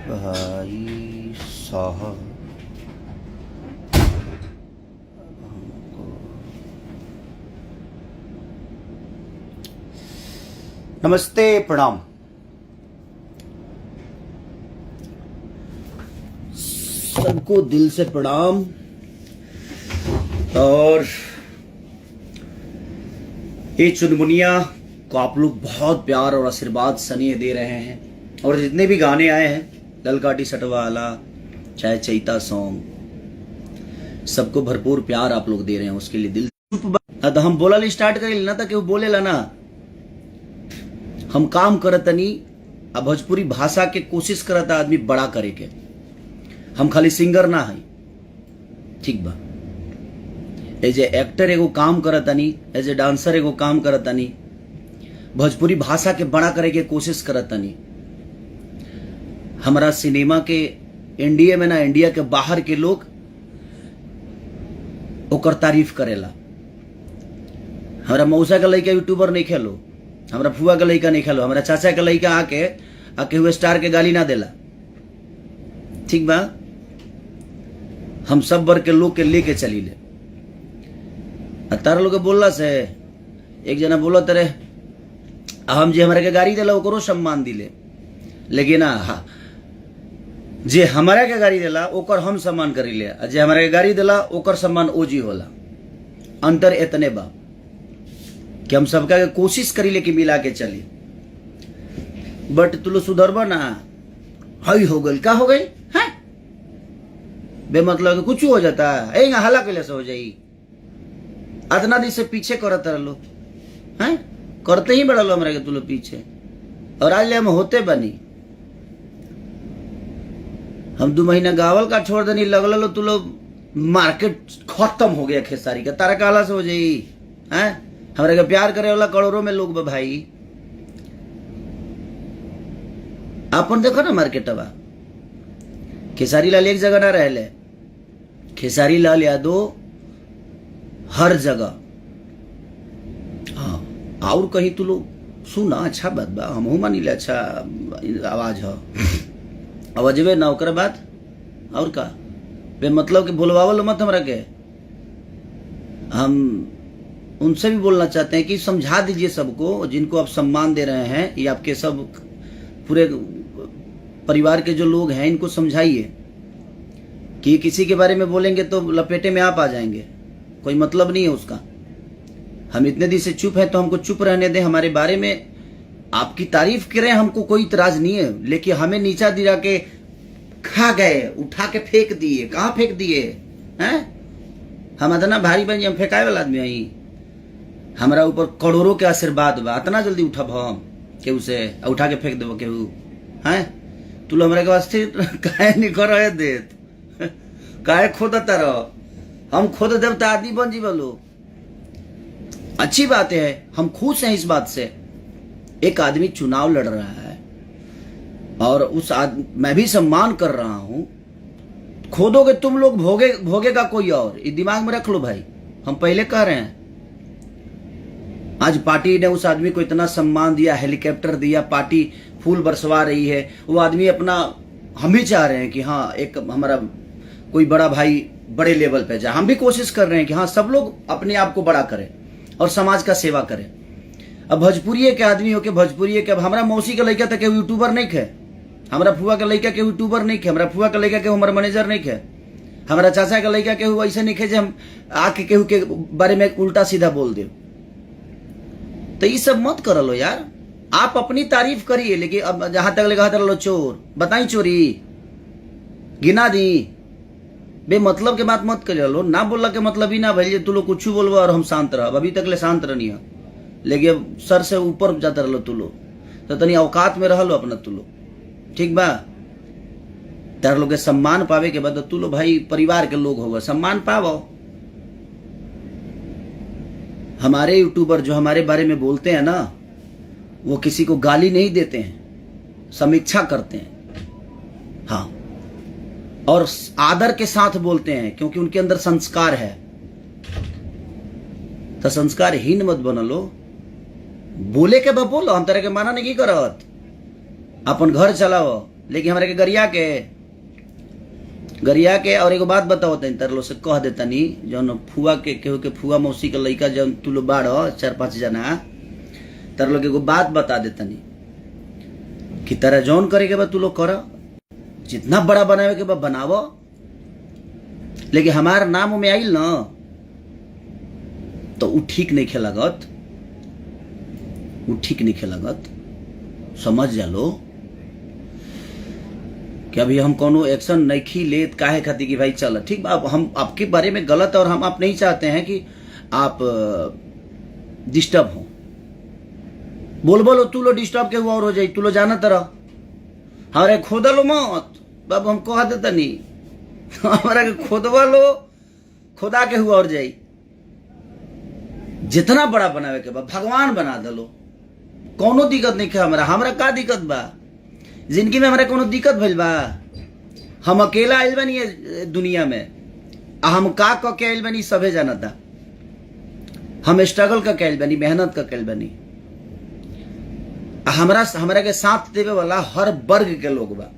भाई साहब नमस्ते, प्रणाम। सबको दिल से प्रणाम। और ये चुनमुनिया को आप लोग बहुत प्यार और आशीर्वाद स्नेह दे रहे हैं। और जितने भी गाने आए हैं, ललकाटी सटवाला चाहे चैता सॉन्ग, सबको भरपूर प्यार आप लोग दे रहे हैं, उसके लिए दिल। तो हम बोला स्टार्ट कर ना था कि वो बोले ला ना, हम काम करतनी अब भोजपुरी भाषा के कोशिश करता आदमी बड़ा करे के। हम खाली सिंगर ना है, ठीक बा। एज ए एक्टर एगो काम करतनी, एज ए डांसर एगो काम करतनी, भोजपुरी भाषा के बड़ा करे के कोशिश करतनी। हमारा सिनेमा के इंडिया में ना, इंडिया के बाहर के लोग ओकर तारीफ करेला। हमारा मौसा का लड़का यूट्यूबर नहीं खेलो, हमारा फुआ का लड़का नहीं खेलो, हमारा चाचा का लड़का आके हुए स्टार के गाली ना देला, ठीक बा। हम सब वर्ग के लोग के लेके चली ले। तारा लोग बोलला से एक जना बोला तेरे हम जे हमारे के गाड़ी देला ओकरो सम्मान दिले, लेकिन हाँ, जे हमारे के गाड़ी देला ओकर हम सम्मान करी ले, जे हमारे के गाड़ी देला ओकर सम्मान ओजी होला। अंतर इतने बा कि हम सबका के कोशिश करी ले कि मिला के चली। बट तू लो सुधरबा ना, हई हो गई, का हो गई है बेमतलब कुछ हो जाता है, हला कैले से हो जाई। अतना दिन से पीछे करत रहो हैं, करते ही बड़ा लो हमारे के तू लो पीछे, और आज ले हम होते बनी। हम 2 महीना गावल का छोड़ देनी, लगल लो तू लोग मार्केट खत्म हो गया खेसारी का, तारा काला से हो जाई हैं। हमारे का प्यार करे वाला करोड़ों में लोग भाई, आपन देखो ना मार्केटवा। खेसारी लाल एक जगह ना रहले, खेसारी लाल यादव हर जगह। हाँ, और कहीं तू लोग सुना, अच्छा बात बा, हम मानी ले, अच्छा आवाज है, आवाजबे ना ओकर बात और का बे मतलब कि बोलवावल मत हमरा के। हम उनसे भी बोलना चाहते हैं कि समझा दीजिए सबको, जिनको आप सम्मान दे रहे हैं, ये आपके सब पूरे परिवार के जो लोग हैं, इनको समझाइए कि किसी के बारे में बोलेंगे तो लपेटे में आप आ जाएंगे, कोई मतलब नहीं है उसका। हम इतने दिन से चुप हैं तो हमको चुप रहने दें। हमारे बारे में आपकी तारीफ करें, हमको कोई इतराज नहीं है, लेकिन हमें नीचा दिला के खा गए, उठा के फेंक दिए। कहाँ फेंक दिए हैं? हम इतना भारी बन, हम फेंकाए वाला आदमी आई। हमारा ऊपर करोड़ों के आशीर्वाद बा, इतना जल्दी उठब हम केहू से उठा के फेंक देव केहू हैं? तू लोग हमारे के वास्ते काहे नहीं कर देत, काहे खोदता रहो? हम खोद देव तो आदमी बन जी बोलो। अच्छी बात है, हम खुश हैं इस बात से। एक आदमी चुनाव लड़ रहा है और उस मैं भी सम्मान कर रहा हूं। खोदोगे तुम लोग, भोगेगा कोई और। ये दिमाग में रख लो भाई, हम पहले कह रहे हैं। आज पार्टी ने उस आदमी को इतना सम्मान दिया, हेलीकॉप्टर दिया, पार्टी फूल बरसवा रही है। वो आदमी अपना, हम भी चाह रहे हैं कि हाँ एक हमारा कोई बड़ा भाई बड़े लेवल पे जाए। हम भी कोशिश कर रहे हैं कि हाँ सब लोग अपने आप को बड़ा करें और समाज का सेवा करें। अब भोजपुरी के आदमी हो के भोजपुरी के, अब हमारा मौसी का लड़का तक यूट्यूबर नहीं खे, हमारा फुआ का लड़का के यूट्यूबर नहीं खे, हमारा फुआ का लड़का के हमारा मैनेजर नहीं खे, हमारा चाचा का लड़का के ऐसे नहीं खे जे हम आके केहू के बारे में उल्टा सीधा बोल दे। तो ये सब मत कर लो यार, आप अपनी तारीफ करिए, लेकिन अब जहां तक लगा लो चोर बताई चोरी गिना दी, बे मतलब के बात मत कर लो। ना बोला के मतलब ही ना भाई तू लोग कुछ बोलबो और हम शांत रह। अभी तक ले शांत रहनी है, लेकिन अब सर से ऊपर जाता रहो तू लोग, तो तनी औकात में रह लो अपना तू लोग, ठीक बा। तार लोग के सम्मान पावे के बाद तू लोग भाई परिवार के लोग होगा, सम्मान पाओ। हमारे यूट्यूबर जो हमारे बारे में बोलते हैं ना, वो किसी को गाली नहीं देते हैं, समीक्षा करते हैं। हाँ, और आदर के साथ बोलते हैं, क्योंकि उनके अंदर संस्कार है। तो संस्कारहीन मत बन लो। बोले के बा बोलो, हम तरह के माना नहीं करत, अपन घर चलाओ, लेकिन हमारे के गरिया के। और एगो बात बताओ तनी तरलो से कह देता नी, जौन फुआ के केहू के फुआ मौसी के लड़का जौन तू लो बाढ़ 4-5 जना, तरलो के एगो बात बता देता नी कि तरह जौन करे के बा तू लोग कर, जितना बड़ा बनावे के बा बनावो, लेकिन हमार नाम में आइल न तो उ ठीक नहीं खेलागत, उ ठीक नहीं खेलागत। समझ जालो कि अभी हम कोनो एक्शन नहीं लेत काहे खातिर कि भाई चल ठीक बा, हम आपके बारे में गलत और हम आप नहीं चाहते हैं कि आप डिस्टर्ब हो। बोलो तू लो डिस्टर्ब के हुआ और हो जाई, तू लो जाना तरह हमारे खोदा लो मत बाबू, हम कह देता नहीं हमारा के खोदवा लो, खुदा के हुआ और जाई। जितना बड़ा बनावे के बा भगवान बना दलो, कोनो दिक्कत नहीं है हमरा का दिक्कत बा जिंदगी में, हमारा कोनो दिक्कत भइल बा? हम अकेला आइल बनी दुनिया में, हम का के आइल बनी सभे जानता, हम स्ट्रगल का कैल बनी, मेहनत का कैल बनी। हमरा के साथ देवे वाला हर वर्ग के लोग बा।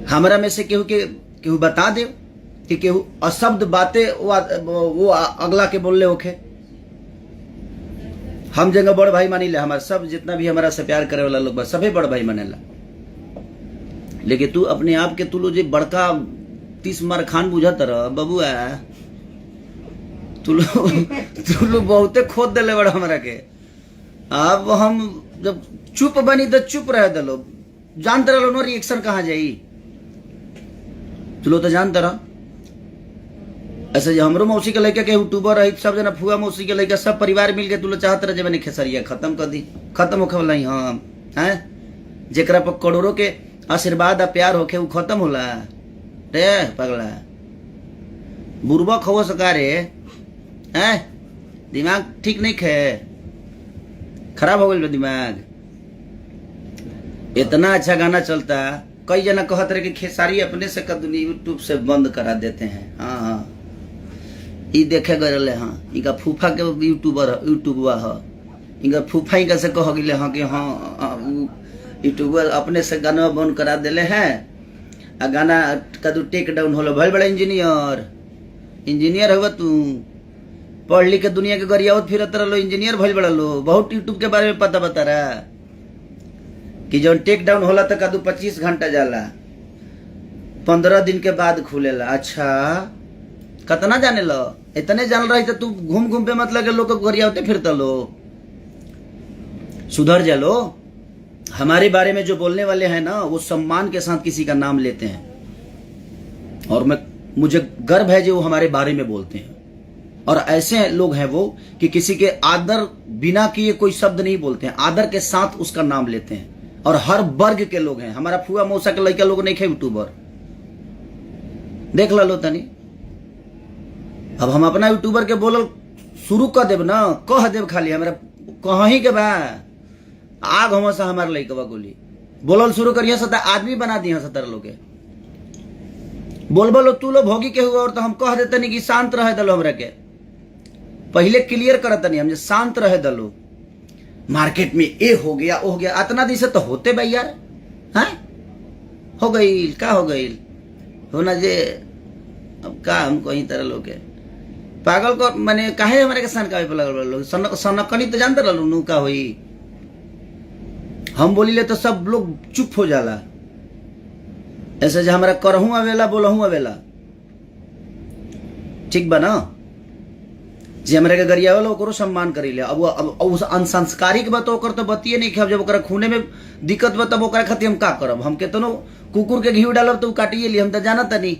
हमरा में से केहू बता दे कि केहू अशब्द बातें वो अगला के बोलले होखे, हम जगह बड़ भाई मानी ले, हमारा सब जितना भी हमारा से प्यार करे वाला लोग बा सभी बड़ भाई मानेला। लेकिन तू अपने आप के तू लो जे बड़का 30 मार खान बुझत रह बबुआ, तू लो बहुते खोद दिले बड़ा हमरा के। अब हम जब चुप बनी तो चुप रह दलो, जानते रहो नो रिएक्शन कहाँ जाई, तू लो तो जानते रह। ऐसे जो हमरो मौसी के लड़का के यूट्यूबर रही, सब जना फुआ मौसी के लड़का सब परिवार मिल के तू लो चाहत रह जब खेसरिया खत्म कर दी, खत्म होखे वाला ही हम हैं, जेकरा पर करोड़ों के आशीर्वाद आ प्यार होखे उ खत्म होला रे पगला, बुरबक हो सका रे हैं, दिमाग ठीक नहीं खे, खराब हो गई दिमाग। इतना अच्छा गाना चलता, कई जना कहत रहे कि खेसारी अपने से कदनी यूट्यूब से बंद करा देते हैं। हाँ ई देखे गए, हाँ इनका फूफा के यूट्यूबा है, इनका फूफा इनका से कह गए हाँ कि हाँ यूट्यूबर अपने से गाना बंद करा दिले हैं, आ गाना कदू टेक डाउन होलो। भल बड़ा इंजीनियर हुआ तू, पढ़ लिख के दुनिया के गरियावत फिरत रहो, इंजीनियर भल बड़ा लो, बहुत यूट्यूब के बारे में पता बता रहा कि जब टेक डाउन होला तो कदू 25 घंटा जाला, 15 दिन के बाद खुलेला। अच्छा कतना जाने लो, इतने जान रही तो तू घूम घूम पे मतलब के लोग गरियावते फिरता लो, सुधर जा लो। हमारे बारे में जो बोलने वाले हैं ना वो सम्मान के साथ किसी का नाम लेते हैं, और मुझे गर्व है जो वो हमारे बारे में बोलते हैं। और ऐसे लोग हैं वो कि किसी के आदर बिना किए कोई शब्द नहीं बोलते हैं, आदर के साथ उसका नाम लेते हैं। और हर वर्ग के लोग हैं, हमारा फुआ मौसा के लड़का लोग नहीं खे यूट्यूबर, देख लो तनी। अब हम अपना यूट्यूबर के बोलल शुरू कर देव ना, कह देव खाली हमरा कहीं के बा आग हम सा हमारे लड़का गोली बोलल शुरू करिए सता आदमी बना दिया सतर लोग के बोल तू लो भोगी के हुआ। और तो हम कह देते नहीं कि शांत रहे दलो, हमरा के पहले क्लियर करत नहीं हम शांत रहे दलो। मार्केट में ए हो गया ओ हो गया, इतना दिन से तो होते भाई यार, हैं हो गई का हो गई होना जे। अब का हम कहीं तरह लोग के पागल को मैंने काहे हमारे के सनकावे पे लगल लोग, सनकनी तो जानते रहो नू का होई। हम बोली ले तो सब लोग चुप हो जाला, ऐसे जो हमारा करहूं आवेला बोलहूं आवेला, ठीक बा ना। जे हमारे के गरिया वाला ओकरो सम्मान करी ले। अब उस अनसंस्कारिक बात ओकर तो बतिए नहीं कि जब ओकरा खूने में दिक्कत बा तब ओकरा खातिर हम का करब। हम केतनो कुकुर के घी डालब तो काटिए ली, हम तो जानत नहीं,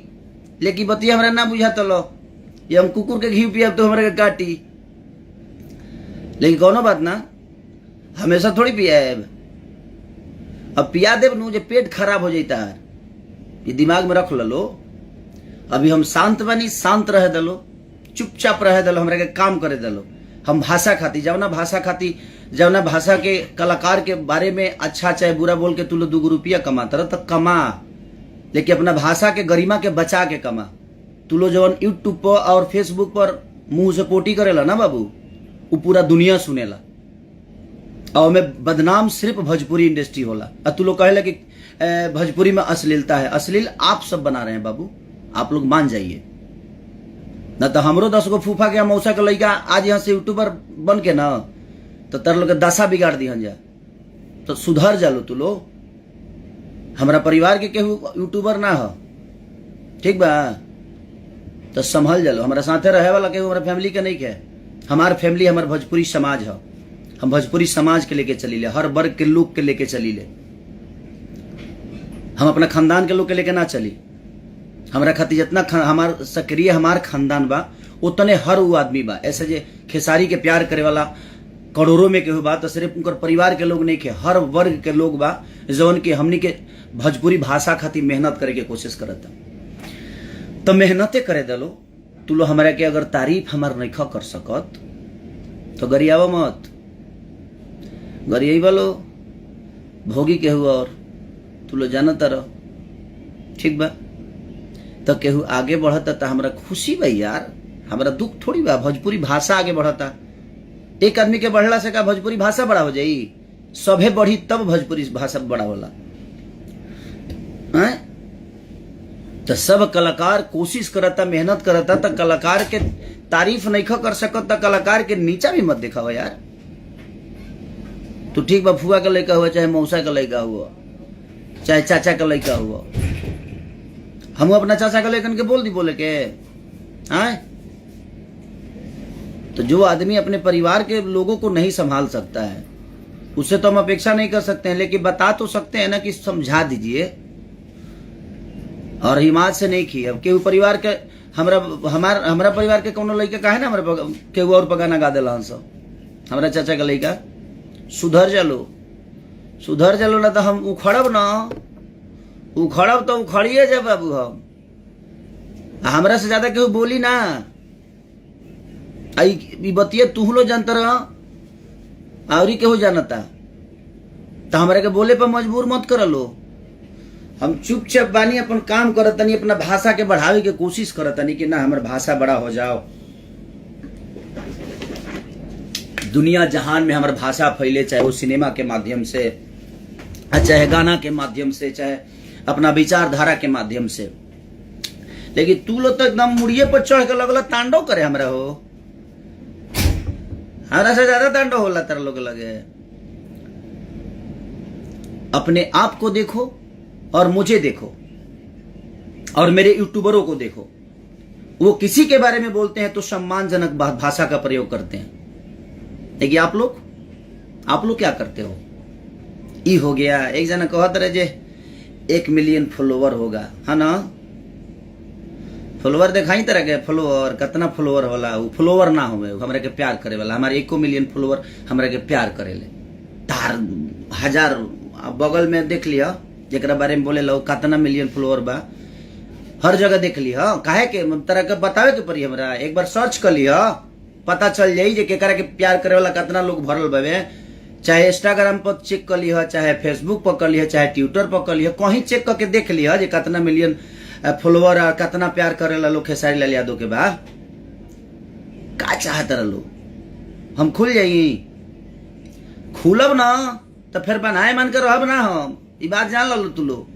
लेकिन बतिया हमरा ना बुझा लो ये हम कुकुर के घी पियब तो हमारे के काटी। लेकिन कोनो बात ना, हमेशा थोड़ी पियाब, अब पिया देव नु जे पेट खराब हो जाता है, ये दिमाग में रख लो। अभी हम शांत बनी, शांत रह दलो, चुपचाप रह दलो, हमरा के काम करे दलो। हम भाषा खाती जवना भाषा के कलाकार के बारे में अच्छा चाहे बुरा बोल के तू लो 2 रुपया कमाता रह तो कमा, लेकिन अपना भाषा के गरिमा के बचा के कमा। तू लो जवन यूट्यूब पर और फेसबुक पर मुंह से पोटी करेला ना बाबू, वो पूरा दुनिया सुनेला और में बदनाम सिर्फ भोजपुरी इंडस्ट्री होला। और तू लोग कहेला कि भोजपुरी में अश्लीलता है। अश्लील आप सब बना रहे हैं बाबू, आप लोग मान जाइए। न तो हमरो 10 गो फूफा के मौसा के लड़का आज यहाँ से यूट्यूबर बन के ना तो तर लोग दशा बिगाड़ दिहन जा। तो सुधर जालो तू लो। हमारा परिवार के केहू यूट्यूबर ना हो, ठीक बा, तो संभल जालो। हमारा साथे रहे वाला केहू हमारा फैमिली के नहीं के। हमार फैमिली हमार भोजपुरी समाज है। हम भोजपुरी समाज के लेके चली ले, हर वर्ग के लोग के लेके चली ले। हम अपना खानदान के लोग के लेके ना चली। हमारा खातिर जितना हमार सक्रिय हमार खानदान बा उतने हर वो आदमी बा। ऐसे जे खेसारी के प्यार करे वाला करोड़ों में केहू बा तो सिर्फ उनकर परिवार के लोग नहीं के, हर वर्ग के लोग बा जौन के हमनी के भोजपुरी भाषा खातिर मेहनत करे के कोशिश करता। तो मेहनते करे दलो। तू लो हमारा के अगर तारीफ हमार नहीं कर सकत तो गरियावा मत, गरियाई लो भोगी केहू और तू लो जानता रहो, ठीक बा। तो केहू आगे बढ़ता तो हमारा खुशी बा यार, हमारा दुख थोड़ी बा। भोजपुरी भाषा आगे बढ़ता। एक आदमी के बढ़ला से का भोजपुरी भाषा बड़ा हो जाई? सभे बढ़ी तब भोजपुरी भाषा बड़ा होला। तो सब कलाकार कोशिश करता, मेहनत करता। तो कलाकार के तारीफ नहीं कर सकत तो कलाकार के नीचा भी मत दिखावा यार। तो ठीक बा, फुआ का लड़का हुआ, चाहे मौसा का लड़का हुआ, चाहे चाचा का लड़का हुआ, हम अपना चाचा का लेकर के बोल दी बोले के हाँ। तो जो आदमी अपने परिवार के लोगों को नहीं संभाल सकता है उससे तो हम अपेक्षा नहीं कर सकते हैं, लेकिन बता तो सकते हैं ना कि समझा दीजिए। और हिमात से नहीं की। अब केहू परिवार के हमारा परिवार के कोनो लड़का काहे ना हमारे केहू और पगाना गा दिला सब। हमारा चाचा का लड़का सुधर जालो ना तो हम उखड़ब तो उखड़िए जा बाबू। हम हमरा से ज्यादा केहू बोली ना। आई बतिया तू लो जानता रह और केहू जानता तो हमारे के बोले पर मजबूर मत कर लो। हम चुपचाप बानी, अपन काम करतनी, अपना भाषा के बढ़ावे के कोशिश करतनी कि ना हमार भाषा बड़ा हो जाओ, दुनिया जहान में हमार भाषा फैले, चाहे वो सिनेमा के माध्यम से, चाहे गाना के माध्यम से, चाहे अपना विचारधारा के माध्यम से। लेकिन तू लोग तो एकदम मुड़िए पर चढ़ के लगल तांडव करे। हमरा से ज्यादा तांडव होला तेरा लोग लगे। अपने आप को देखो और मुझे देखो और मेरे यूट्यूबरों को देखो। वो किसी के बारे में बोलते हैं तो सम्मानजनक भाषा का प्रयोग करते हैं। लेकिन आप लोग क्या करते हो? ई हो गया, एक जना कहत रहे जे 1 मिलियन फॉलोवर होगा, है ना। फॉलोवर दिखाई तरह के फॉलोवर कितना फॉलोवर होला। वो फॉलोवर ना होवे, हमरा के प्यार करे वाला। हमारे 1 मिलियन फॉलोवर हमरा के प्यार करे ले। तार हजार बगल में देख लिया जेकरा बारे में बोले लो कितना मिलियन फॉलोवर बा, हर जगह देख लिया। काहे के तरह के बतावे के पड़ी हमरा। एक बार सर्च कर लिया, पता चल जाई जे केकरा के प्यार करे वाला कितना लोग भरल बावे। चाहे इंस्टाग्राम पर चेक कर लिया, चाहे फेसबुक पर कर लिया, चाहे ट्विटर पर कर लिया, कहीं चेक करके देख लिया जे कितना मिलियन फॉलोवर और कितना प्यार करे ला लोग खेसारी लाल यादव के बा। का चाहत रहो हम खुल जाई? खुलब ना तो फिर बनाए मन कर रहब ना। हम ई बात जान लो तू लो।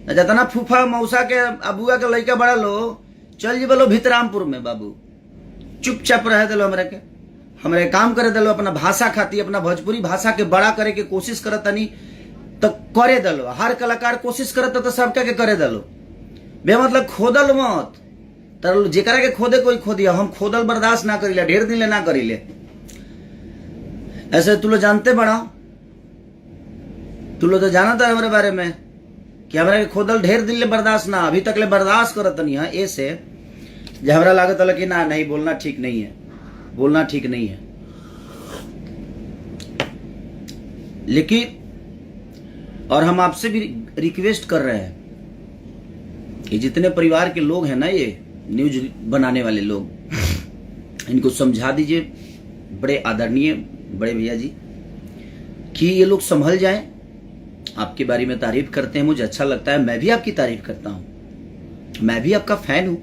जितना फूफा मौसा के अबुआ के लड़का बड़ा लो चल जी बोलो भितरामपुर में बाबू, चुपचाप रह दिलो। हमारे काम करे दिलो। अपना भाषा खाती, अपना भोजपुरी भाषा के बड़ा करे के कोशिश करतनी तो करे दिलो। हर कलाकार कोशिश करता तो सबका के करे दिलो। बे मतलब खोदल मत। तर जेकरा के खोदे कोई खोदिया, हम खोदल बर्दाश्त ना करीले, ढेर दिन ले ना करीले। ऐसे तू लोग जानते बड़ा, तू लोग तो जाना था हमारे बारे में कि हमारे के खोदल ढेर दिन ले बर्दाश्त ना, अभी तक ले बर्दाश्त करत नहीं है। ऐसे जब हमरा लागत कि ना नहीं बोलना ठीक नहीं है, बोलना ठीक नहीं है। लेकिन और हम आपसे भी रिक्वेस्ट कर रहे हैं कि जितने परिवार के लोग हैं ना, ये न्यूज बनाने वाले लोग, इनको समझा दीजिए, बड़े आदरणीय बड़े भैया जी, कि ये लोग संभल जाएं। आपके बारे में तारीफ करते हैं, मुझे अच्छा लगता है। मैं भी आपकी तारीफ करता हूं, मैं भी आपका फैन हूं।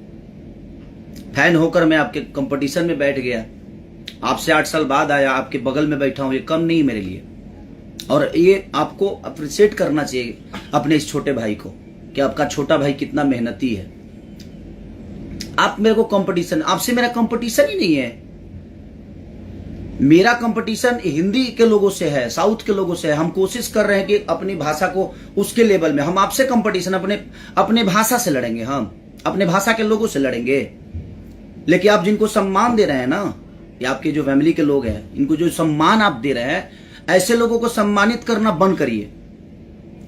फैन होकर मैं आपके कंपटीशन में बैठ गया आपसे 8 साल बाद आया, आपके बगल में बैठा हूं, ये कम नहीं मेरे लिए। और ये आपको अप्रिशिएट करना चाहिए अपने इस छोटे भाई को कि आपका छोटा भाई कितना मेहनती है। आप मेरे को कंपटीशन, आपसे मेरा कंपटीशन ही नहीं है। मेरा कंपटीशन हिंदी के लोगों से है, साउथ के लोगों से है। हम कोशिश कर रहे हैं कि अपनी भाषा को उसके लेवल में, हम आपसे कंपटीशन अपने भाषा से लड़ेंगे, हम अपने भाषा के लोगों से लड़ेंगे। लेकिन आप जिनको सम्मान दे रहे हैं ना, या आपके जो फैमिली के लोग हैं, इनको जो सम्मान आप दे रहे हैं, ऐसे लोगों को सम्मानित करना बंद करिए।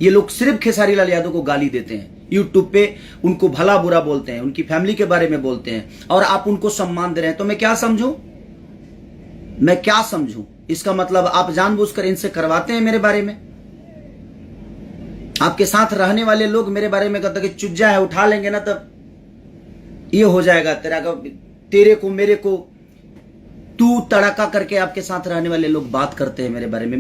ये लोग सिर्फ खेसारी लाल यादव को गाली देते हैं, यूट्यूब पे उनको भला बुरा बोलते हैं, उनकी फैमिली के बारे में बोलते हैं, और आप उनको सम्मान दे रहे हैं। तो मैं क्या समझूं, मैं क्या समझूं? इसका मतलब आप जानबूझकर इनसे करवाते हैं मेरे बारे में। आपके साथ रहने वाले लोग मेरे बारे में कहते कि चुज्जा है, उठा लेंगे ना तब ये हो जाएगा तेरे को मेरे को तू तड़का करके आपके साथ रहने वाले लोग बात करते हैं मेरे बारे में।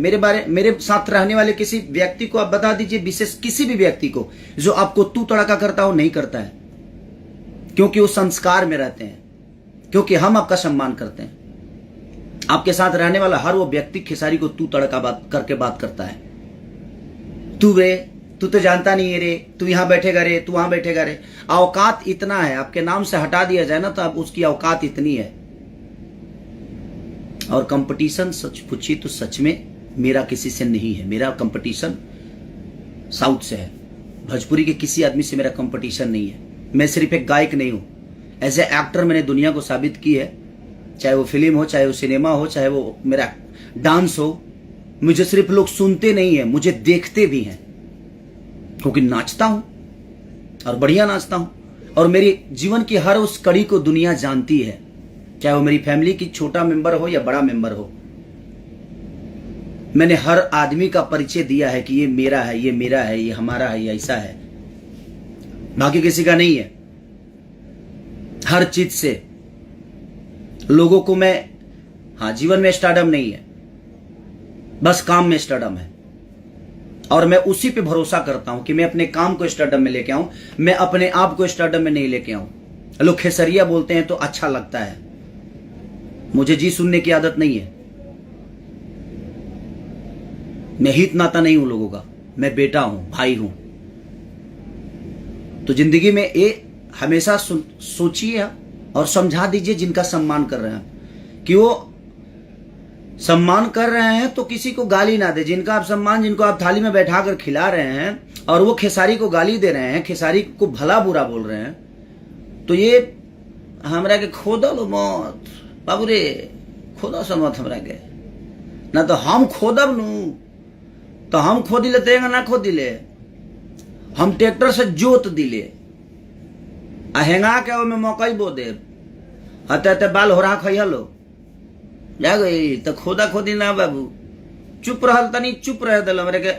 मेरे साथ रहने वाले किसी व्यक्ति को आप बता दीजिए, विशेष किसी भी व्यक्ति को जो आपको तू तड़का करता हो, नहीं करता है, क्योंकि वो संस्कार में रहते हैं, क्योंकि हम आपका सम्मान करते हैं। आपके साथ रहने वाला हर वो व्यक्ति खेसारी को तू तड़का करके बात करता है। तू रे, तू तो जानता नहीं है रे, तू यहां बैठेगा रे, तू वहां बैठेगा रे। औकात इतना है, आपके नाम से हटा दिया जाए ना तो अब उसकी औकात इतनी है। और कंपटीशन सच पूछी तो सच में मेरा किसी से नहीं है। मेरा कंपटीशन साउथ से है, भोजपुरी के किसी आदमी से मेरा कंपटीशन नहीं है। मैं सिर्फ एक गायक नहीं हूं, एज ए एक्टर मैंने दुनिया को साबित की है, चाहे वो फिल्म हो, चाहे वो सिनेमा हो, चाहे वो मेरा डांस हो। मुझे सिर्फ लोग सुनते नहीं है, मुझे देखते भी हैं, क्योंकि नाचता हूं और बढ़िया नाचता हूं। और मेरी जीवन की हर उस कड़ी को दुनिया जानती है, चाहे वो मेरी फैमिली की छोटा मेंबर हो या बड़ा मेंबर हो। मैंने हर आदमी का परिचय दिया है कि ये मेरा है, ये मेरा है, ये हमारा है, ये ऐसा है, बाकी किसी का नहीं है। हर चीज से लोगों को मैं, हाँ, जीवन में स्टारडम नहीं है, बस काम में स्टारडम है। और मैं उसी पे भरोसा करता हूं कि मैं अपने काम को स्टारडम में लेके आऊं, मैं अपने आप को स्टारडम में नहीं लेके आऊं। लोग खेसरिया बोलते हैं तो अच्छा लगता है, मुझे जी सुनने की आदत नहीं है। मैं हित नाता नहीं हूं लोगों का, मैं बेटा हूं, भाई हूं। तो जिंदगी में ये हमेशा सोचिए और समझा दीजिए जिनका सम्मान कर रहे हैं, कि वो सम्मान कर रहे हैं तो किसी को गाली ना दे। जिनका आप सम्मान, जिनको आप थाली में बैठा कर खिला रहे हैं और वो खेसारी को गाली दे रहे हैं, खेसारी को भला बुरा बोल रहे हैं, तो ये हमरा के खोदल मत बाबू रे, खोदा सा मत हमरा के, ना तो हम खोदब नू तो हम खोदी लेते हैं ना खोदी ले, हम ट्रैक्टर से जोत दिले आ हेंगा के ओमे मकई बो दे, हते बाल हो रहा खैलो जा गई तो खोदा खोदी ना बाबू, चुप रहल, तनी चुप रह दलो, मेरे के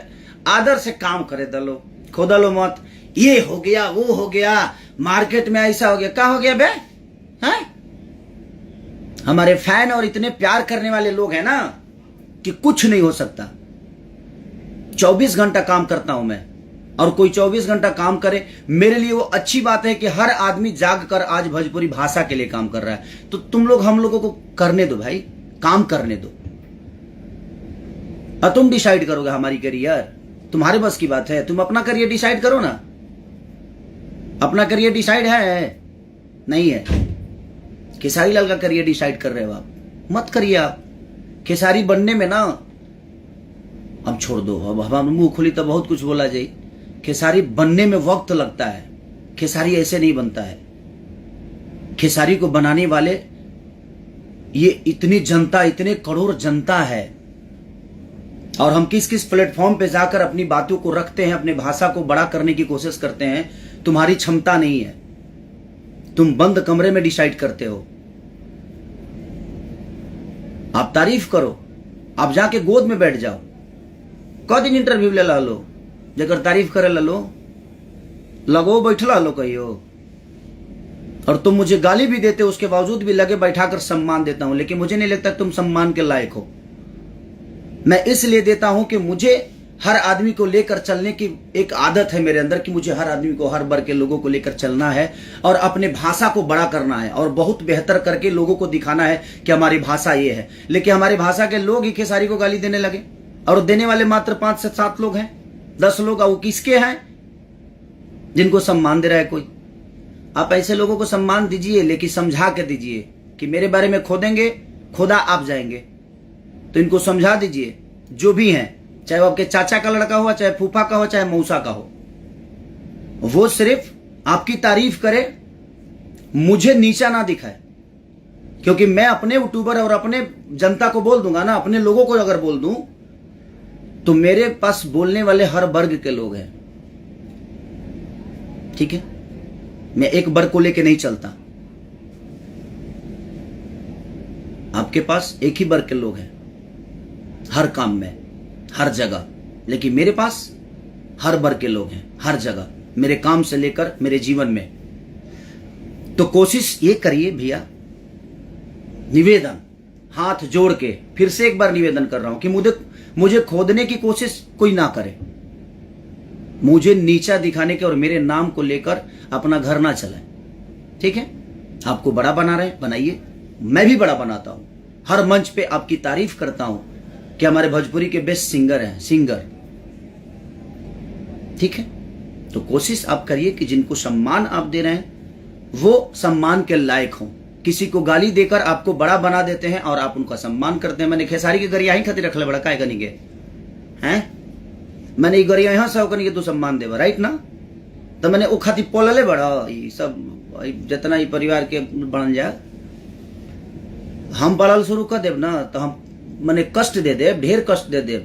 आदर से काम करे दलो, खोदलो मत। ये हो गया, वो हो गया, मार्केट में ऐसा हो गया, क्या हो गया बे? हैं? हमारे फैन और इतने प्यार करने वाले लोग हैं ना कि कुछ नहीं हो सकता। 24 घंटा काम करता हूं मैं, और कोई 24 घंटा काम करे, मेरे लिए वो अच्छी बात है कि हर आदमी जाग कर आज भोजपुरी भाषा के लिए काम कर रहा है। तो तुम लोग हम लोगों को करने दो भाई, काम करने दो। और तुम डिसाइड करोगे हमारी करियर, तुम्हारे बस की बात है। तुम अपना करियर डिसाइड करो ना, अपना करियर डिसाइड है नहीं है? खेसारी लाल का करियर डिसाइड कर रहे हो आप, मत करिए आप। खेसारी बनने में ना, अब छोड़ दो, अब हम मुंह खुली तो बहुत कुछ बोला जाए। खेसारी बनने में वक्त लगता है, खेसारी ऐसे नहीं बनता है। खेसारी को बनाने वाले ये इतनी जनता, इतने करोड़ जनता है, और हम किस किस प्लेटफॉर्म पे जाकर अपनी बातों को रखते हैं, अपने भाषा को बड़ा करने की कोशिश करते हैं। तुम्हारी क्षमता नहीं है, तुम बंद कमरे में डिसाइड करते हो। आप तारीफ करो, आप जाके गोद में बैठ जाओ, क दिन इंटरव्यू ले लो, जगह तारीफ करे लो, लगो बैठला लो कहियो। और तुम मुझे गाली भी देते हो, उसके बावजूद भी लगे बैठाकर सम्मान देता हूं, लेकिन मुझे नहीं लगता तुम सम्मान के लायक हो। मैं इसलिए देता हूं कि मुझे हर आदमी को लेकर चलने की एक आदत है मेरे अंदर कि मुझे हर आदमी को, हर वर्ग के लोगों को लेकर चलना है और अपने भाषा को बड़ा करना है और बहुत बेहतर करके लोगों को दिखाना है कि हमारी भाषा ये है। लेकिन हमारी भाषा के लोग ही खेसारी को गाली देने लगे और देने वाले मात्र 5 से 7 लोग हैं, 10 लोग। वो किसके हैं? जिनको सम्मान दे रहा है कोई। आप ऐसे लोगों को सम्मान दीजिए, लेकिन समझा के दीजिए कि मेरे बारे में खोदेंगे, खुदा आप जाएंगे। तो इनको समझा दीजिए, जो भी हैं, चाहे वो आपके चाचा का लड़का हो, चाहे फूफा का हो, चाहे मौसा का हो, वो सिर्फ आपकी तारीफ करे, मुझे नीचा ना दिखाए। क्योंकि मैं अपने यूट्यूबर और अपने जनता को बोल दूंगा ना, अपने लोगों को अगर बोल दूं तो मेरे पास बोलने वाले हर वर्ग के लोग हैं। ठीक है, मैं एक वर्ग को लेके नहीं चलता। आपके पास एक ही वर्ग के लोग हैं हर काम में, हर जगह, लेकिन मेरे पास हर वर्ग के लोग हैं हर जगह, मेरे काम से लेकर मेरे जीवन में। तो कोशिश ये करिए भैया, निवेदन हाथ जोड़ के फिर से एक बार निवेदन कर रहा हूं कि मुझे खोदने की कोशिश कोई ना करे, मुझे नीचा दिखाने के और मेरे नाम को लेकर अपना घर ना चलाए। ठीक है, आपको बड़ा बना रहे बनाइए, मैं भी बड़ा बनाता हूं, हर मंच पे आपकी तारीफ करता हूं कि हमारे भोजपुरी के बेस्ट सिंगर हैं, सिंगर। ठीक है, तो कोशिश आप करिए कि जिनको सम्मान आप दे रहे हैं वो सम्मान के लायक हों। किसी को गाली देकर आपको बड़ा बना देते हैं और आप उनका सम्मान करते हैं। मैंने खेसारी के गरिया ही खातिर रखले बड़ा काय गनी के हैं, मैंने ये गरिया यहाँ से कनी के तू सम्मान देवा, राइट ना? तो मैंने वो खातिर पोलले बड़ा ये सब जितना ही परिवार के बन जाए, हम पढ़ल शुरू कर देव ना तो हम मैंने कष्ट दे दे, ढेर कष्ट दे दे।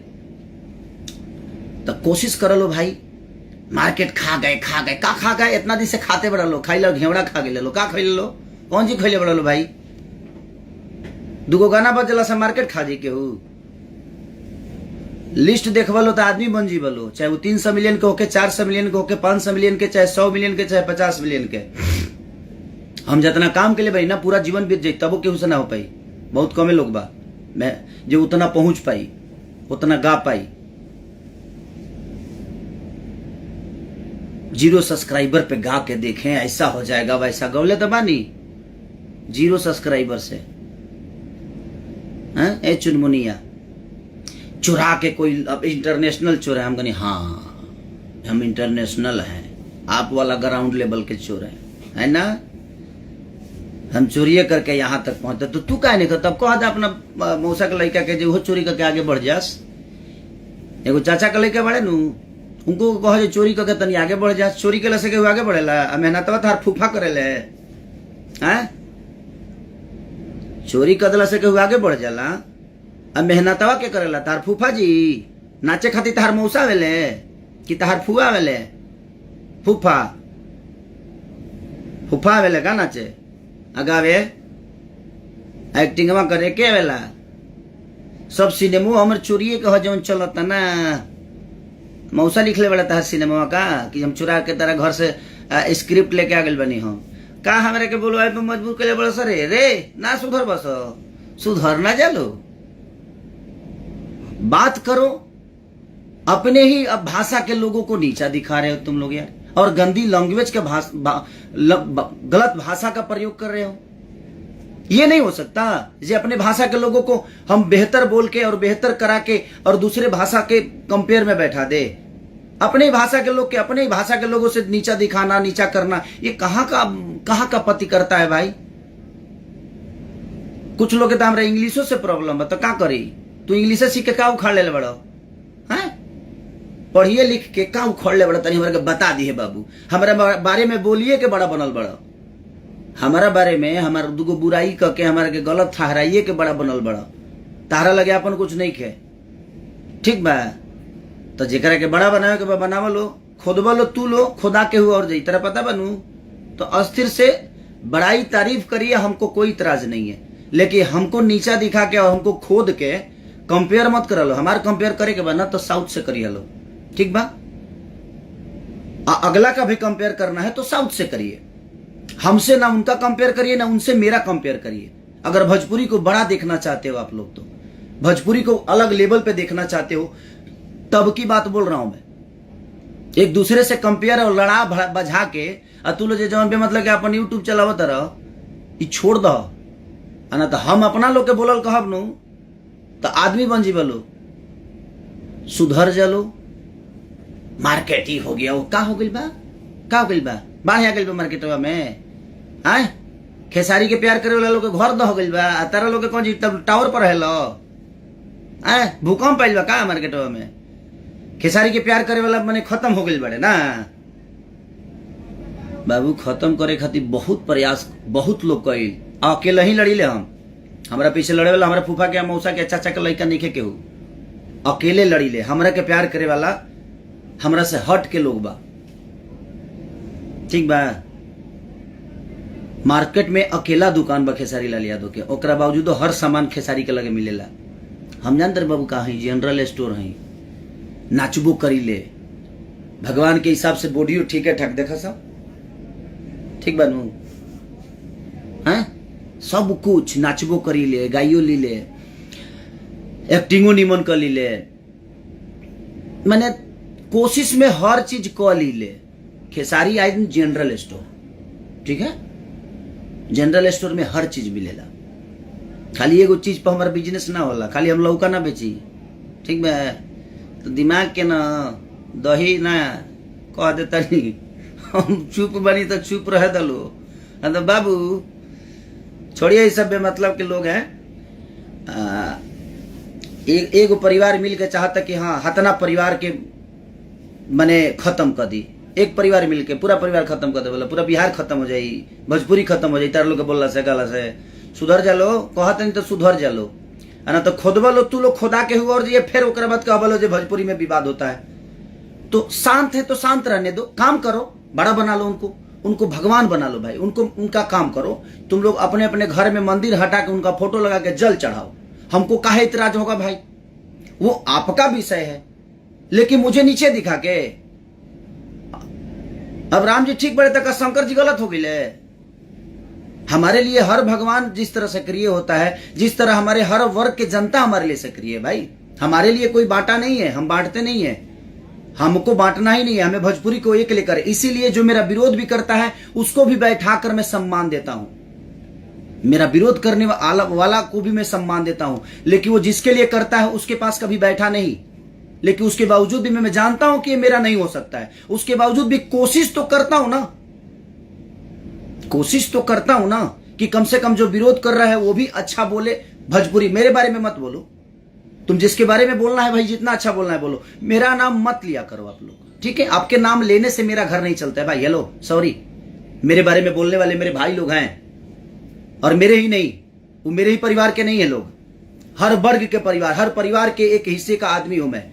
तो कोशिश कर लो भाई, मार्केट खा गए का खा गए, इतना दिन से खाते बड़ा लो, खाई लो घेवड़ा खा गए लो, का खाई लो, कौन चीज खैले बड़ा लो भाई? दुगो गाना बजला से मार्केट खा जी के हो, लिस्ट देखवा लो तो आदमी बन जी बोलो, चाहे वो 300 मिलियन के होके, 400 मिलियन के होके, 500 मिलियन के, चाहे 100 मिलियन के, चाहे 50 मिलियन के। हम जितना काम के लिए भाई ना पूरा जीवन बीत जाए तब वो केहू से ना हो पाई। बहुत कमे लोग बा मैं जो उतना पहुंच पाई, उतना गा पाई। 0 सब्सक्राइबर पे गा के देखें, ऐसा हो जाएगा वैसा गौले तो बानी 0 सब्सक्राइबर से। ए चुनमुनिया चुरा के कोई अब इंटरनेशनल चोर है, हम कहनी हाँ हम इंटरनेशनल हैं, आप वाला ग्राउंड लेवल के चोर है ना, हम चोरी करके यहाँ तक पहुंचते। तो तू काहे नहीं कर, तब कह दे अपना मौसा के लड़का के जो चोरी करके आगे बढ़ जास। एगो चाचा के लड़का बड़े नु, उनको कह जो चोरी करके तनी आगे बढ़ जास। चोरी के से आगे बढ़ेला, मेहनत तार फूफा करेले हैं, चोरी कदला से केहू आगे बढ़ जाला, अब मेहनतवा के करेला तार फूफा जी। नाचे खातिर तार मौसा वेले कि तार फुआ वेले? फूफा फूफा वेले का नाचे अगावे एक्टिंगवा करे के वेला? सब सिनेमा हमर चोरिए के जौन चलता ना, मौसा लिखले वाला तार सिनेमा का कि हम चुरा के तारा घर से स्क्रिप्ट लेके आ गए बनी हम का, हमारे के बोलवाए पे मजबूर करे बड़ा सर रे ना सुधर, बस सुधर ना जालो, बात करो। अपने ही अब भाषा के लोगों को नीचा दिखा रहे हो तुम लोग यार, और गंदी लैंग्वेज के गलत भाषा का प्रयोग कर रहे हो। ये नहीं हो सकता जे अपने भाषा के लोगों को हम बेहतर बोल के और बेहतर करा के और दूसरे भाषा के कंपेयर में बैठा दे। अपने भाषा के लोग के अपने ही भाषा के लोगों से नीचा दिखाना, नीचा करना, ये कहाँ का पति करता है भाई? कुछ लोग तो हमारे इंग्लिशों से प्रॉब्लम है, तो क्या करी? तू इंग्लिश सीख के का उखाड़ ले बड़ो हैं? पढ़िए लिख के का उखाड़ ले बड़ा? तनी हमारे के बता दिए बाबू, हमारे बारे में बोलिए के बड़ा बनल बड़ा, हमारा बारे में हमारा दुगो बुराई करके हमारे के गलत ठहराइए के बड़ा बनल बड़ा। तारा लगे अपन कुछ नहीं खे, ठीक बा? तो जेकरा के बड़ा बनावे के बनावा लो, खोदवा लो, तू लो, खुदा के हुआ और जाई तेरा पता बनू। तो अस्थिर से बड़ाई तारीफ करिए, हमको कोई इतराज नहीं है, लेकिन हमको नीचा दिखा के और हमको खोद के कंपेयर मत कर लो। हमारे कंपेयर करे के बना तो साउथ से करिए लो, ठीक बा? अगला का भी कंपेयर करना है तो साउथ से करिए, हमसे ना उनका कंपेयर करिए ना उनसे मेरा कंपेयर करिए। अगर भोजपुरी को बड़ा देखना चाहते हो आप लोग, तो भोजपुरी को अलग लेवल पे देखना चाहते हो, तब की बात बोल रहा हूं मैं। एक दूसरे से कंपेयर और लड़ा बजा के तू लोग जौन पे मतलब कि अपन यूट्यूब चलावत रह, छोड़ दो। ना तो हम अपना लोग के बोलल कहब नु तो आदमी बन जीव लो, सुधर जलो। मार्केट ही हो गया, वो का हो गई बा, का हो गई बा, बढ़िया गई बा मार्केटवा में। आए खेसारी के प्यार करे वाला लोग के घर हो गई बा, तारा लोग के कौन जी तब टावर पर है लो। आए भूकंप आइल बा का मार्केटवा में? खेसारी के प्यार करे वाला मने खत्म हो गई बड़े ना बाबू। खत्म करे खातिर बहुत प्रयास बहुत लोग कई, अकेले ही लड़ी ले। हम हमरा पीछे लड़े वाला हमारा फूफा के मौसा के चाचा के लड़का नहीं केहू, अकेले लड़ी ले। हमरा के प्यार करे वाला हमरा से हट के लोग बा, ठीक बा। मार्केट में अकेला दुकान बा खेसारी लाल यादव के, ओकरा बावजूद हर सामान खेसारी के लगे मिलेला। हम जानते बाबू का है जनरल स्टोर है, नाचबो करी ले। भगवान के हिसाब से बॉडी ठीक है ठाक देखा सब ठीक बनू हैं, सब कुछ नाचबो करी ले, गाइयो ली ले, एक्टिंगो निमन कर ली ले, मैंने कोशिश में हर चीज कर ली ले। खेसारी आई जनरल स्टोर, ठीक है। जनरल स्टोर में हर चीज मिलेला, खाली एगो चीज पर हमारा बिजनेस ना होला, खाली हम लौका ना बेची, ठीक बा। तो दिमाग के ना दही ना कह देता नहीं, हम चुप बनी तो चुप रह दलो। तो बाबू छोड़िए ये सब बेमतलब के लोग हैं। एगो परिवार मिल के चाहता कि हाँ हतना परिवार के मने खत्म कर दी। एक परिवार मिल के पूरा परिवार खत्म कर दे, बोला पूरा बिहार खत्म हो जाई, भोजपुरी खत्म हो जाई। तार लोग के बोलला से गाला से सुधर जालो, कहते नहीं तो सुधर जालो, ना तो खोदबा लो तू लोग खोदा के हुआ और ये फिर ओकरा बाद कहबा लो जो भोजपुरी में विवाद होता है। तो शांत है तो शांत रहने दो, काम करो, बड़ा बना लो उनको, उनको भगवान बना लो भाई, उनको उनका काम करो। तुम लोग अपने अपने घर में मंदिर हटा के उनका फोटो लगा के जल चढ़ाओ, हमको काहे इतराज होगा भाई? वो आपका विषय है, लेकिन मुझे नीचे दिखा के अब राम जी ठीक बड़े तक शंकर जी गलत हो गए। हमारे लिए हर भगवान जिस तरह सक्रिय होता है, जिस तरह हमारे हर वर्ग के जनता हमारे लिए सक्रिय है भाई। हमारे लिए कोई बांटा नहीं है, हम बांटते नहीं है, हमको बांटना ही नहीं है, हमें भोजपुरी को एक लेकर। इसीलिए जो मेरा विरोध भी करता है उसको भी बैठाकर मैं सम्मान देता हूं, मेरा विरोध करने वाला को भी मैं सम्मान देता हूं। लेकिन वो जिसके लिए करता है उसके पास कभी बैठा नहीं, लेकिन उसके बावजूद भी मैं जानता हूं कि ये मेरा नहीं हो सकता है, उसके बावजूद भी कोशिश तो करता हूं ना, कोशिश तो करता हूं ना कि कम से कम जो विरोध कर रहा है वो भी अच्छा बोले। भोजपुरी मेरे बारे में मत बोलो, तुम जिसके बारे में बोलना है भाई जितना अच्छा बोलना है बोलो, मेरा नाम मत लिया करो आप लोग, ठीक है। आपके नाम लेने से मेरा घर नहीं चलता है भाई। हेलो सॉरी, मेरे बारे में बोलने वाले मेरे भाई लोग हैं, और मेरे ही नहीं, वो मेरे ही परिवार के नहीं है लोग, हर वर्ग के परिवार, हर परिवार के एक हिस्से का आदमी हूं मैं।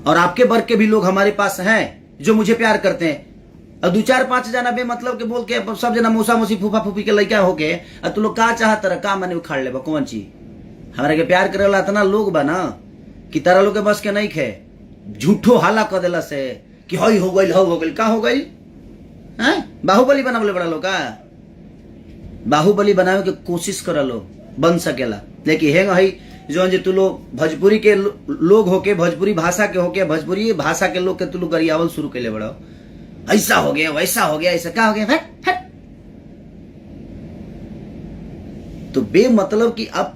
और आपके वर्ग के भी लोग हमारे पास हैं जो मुझे प्यार करते हैं। और 2-4-5 जना बे मतलब के बोल के सब जना मौसा मौसी फूफा फूफी के लड़का हो गए, और तू लोग का चाहत रह का मैंने उखाड़ ले कौन चीज? हमारे के प्यार करे वाला इतना लोग बा ना कि तारा लोग के बस के नहीं खे। झूठो हाला कर दिला से कि हई हो गई, हो गई, का हो गई? बाहुबली बना बोले बड़ा लोग का, बाहुबली बनावे के कोशिश कर लो, बन सकेला। लेकिन हेंग हई जो तू लोग भोजपुरी के लोग होके, भोजपुरी भाषा के होके, भोजपुरी भाषा के लोग के तू लोग गरियावल शुरू कर ले बड़ा, ऐसा हो गया वैसा हो गया, ऐसा क्या हो गया? हट। तो बेमतलब कि आप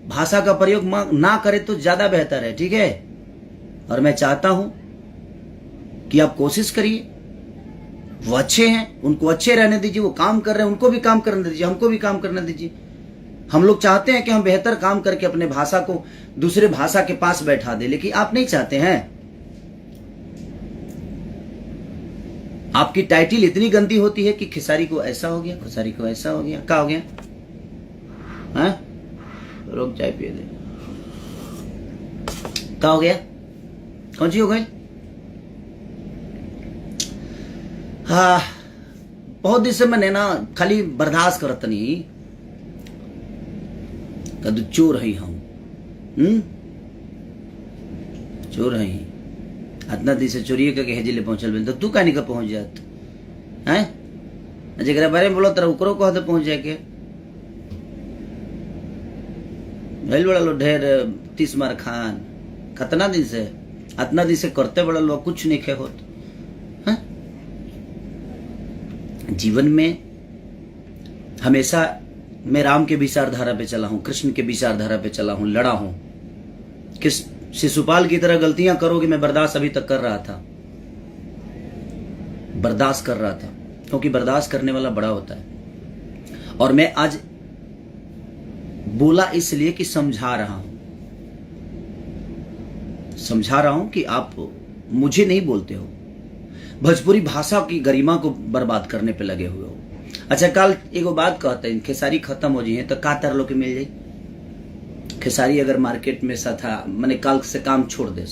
भाषा का प्रयोग ना करें तो ज्यादा बेहतर है, ठीक है। और मैं चाहता हूं कि आप कोशिश करिए, वो अच्छे हैं उनको अच्छे रहने दीजिए, वो काम कर रहे हैं उनको भी काम करने दीजिए, हमको भी काम करने दीजिए। हम लोग चाहते हैं कि हम बेहतर काम करके अपने भाषा को दूसरे भाषा के पास बैठा दे, लेकिन आप नहीं चाहते हैं। आपकी टाइटिल इतनी गंदी होती है कि खेसारी को ऐसा हो गया, खेसारी को ऐसा हो गया, क्या हो गया? हाँ रोक चाय पिए दे, क्या हो गया? कौन सी हो गई? हाँ बहुत दिन से मैंने ना खाली बर्दाश्त करत नहीं, कद चोर है हम, चोर है इतना दिन से चोरी करके हेजिले पहुंचल बेल, तो तू कहानी का पहुंच जात हैं? जरा बारे में बोलो तरह उकरो कह दे पहुंच जाके भैल बड़ा लो ढेर 30 मार खान, खतना दिन से इतना दिन से करते बड़ा लोग कुछ नहीं खे होत। हाँ? जीवन में हमेशा मैं राम के विचारधारा पे चला हूं, कृष्ण के विचारधारा पे चला हूं, लड़ा हूं। किस शिशुपाल की तरह गलतियां करोगे मैं बर्दाश्त अभी तक कर रहा था, बर्दाश्त कर रहा था, क्योंकि बर्दाश्त करने वाला बड़ा होता है। और मैं आज बोला इसलिए कि समझा रहा हूं कि आप मुझे नहीं बोलते हो, भोजपुरी भाषा की गरिमा को बर्बाद करने पे लगे हुए हो। अच्छा, कल एगो बात कहते हैं, खेसारी खत्म हो जाए तो का तरह लोग के मिल जाए। खेसारी अगर मार्केट में सा था मैंने कल से काम छोड़ दे,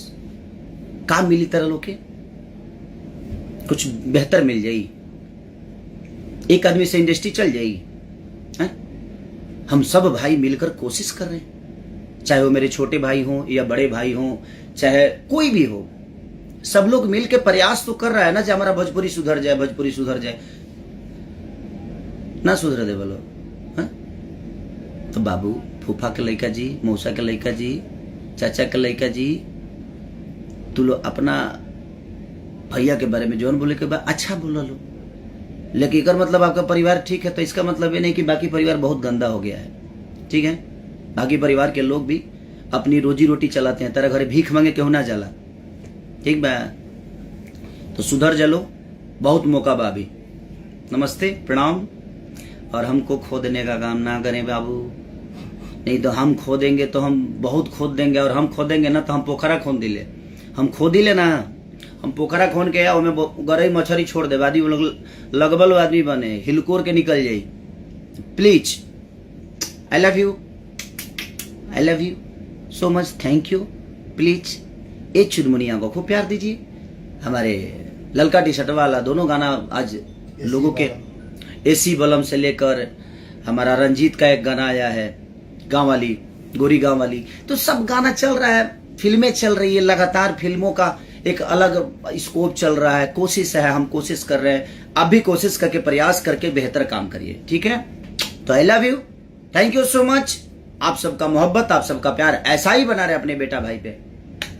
काम मिली तरह लोग के कुछ बेहतर मिल जाई, एक आदमी से इंडस्ट्री चल जाएगी। हम सब भाई मिलकर कोशिश कर रहे हैं, चाहे वो मेरे छोटे भाई हों या बड़े भाई हों, चाहे कोई भी हो, सब लोग मिलकर प्रयास तो कर रहा है ना, जो हमारा भोजपुरी सुधर जाए, भोजपुरी सुधर जाए। ना सुधर दे बोलो। तो बाबू, फूफा के लड़का जी, मौसा के लड़का जी, चाचा के लड़का जी, तू लोग अपना भैया के बारे में जौन बोले के बाद अच्छा बोला लो, लेकिन इकर मतलब आपका परिवार ठीक है तो इसका मतलब ये नहीं कि बाकी परिवार बहुत गंदा हो गया है। ठीक है, बाकी परिवार के लोग भी अपनी रोजी रोटी चलाते हैं, तेरा घरे भीख मांगे क्यों ना जाला। ठीक बा, तो सुधर जलो, बहुत मौका बा अभी। नमस्ते, प्रणाम। और हमको खोदने का काम ना करें बाबू, नहीं तो हम खोदेंगे तो हम बहुत खोद देंगे, और हम खोदेंगे ना तो हम पोखरा खोद दिले, हम खोद ही लेना, हम पोखरा खोन के उसमें गरई मछली छोड़ दे, आदमी लोग लगबल आदमी बने, हिलकोर के निकल जाई। Please, I love you so much, thank you. Please एक चुनमुनिया को खूब प्यार दीजिए। हमारे ललका टी शर्ट वाला दोनों गाना आज लोगों के, एसी बलम से लेकर हमारा रंजीत का एक गाना आया है, गांव वाली गोरी गांव वाली, तो सब गाना चल रहा है, फिल्में चल रही है लगातार, फिल्मों का एक अलग स्कोप चल रहा है। कोशिश है, हम कोशिश कर रहे हैं, आप भी कोशिश करके प्रयास करके बेहतर काम करिए। ठीक है, तो I love you, thank you so much. आप सबका मोहब्बत, आप सबका प्यार ऐसा ही बना रहे अपने बेटा भाई पे।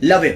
Love you.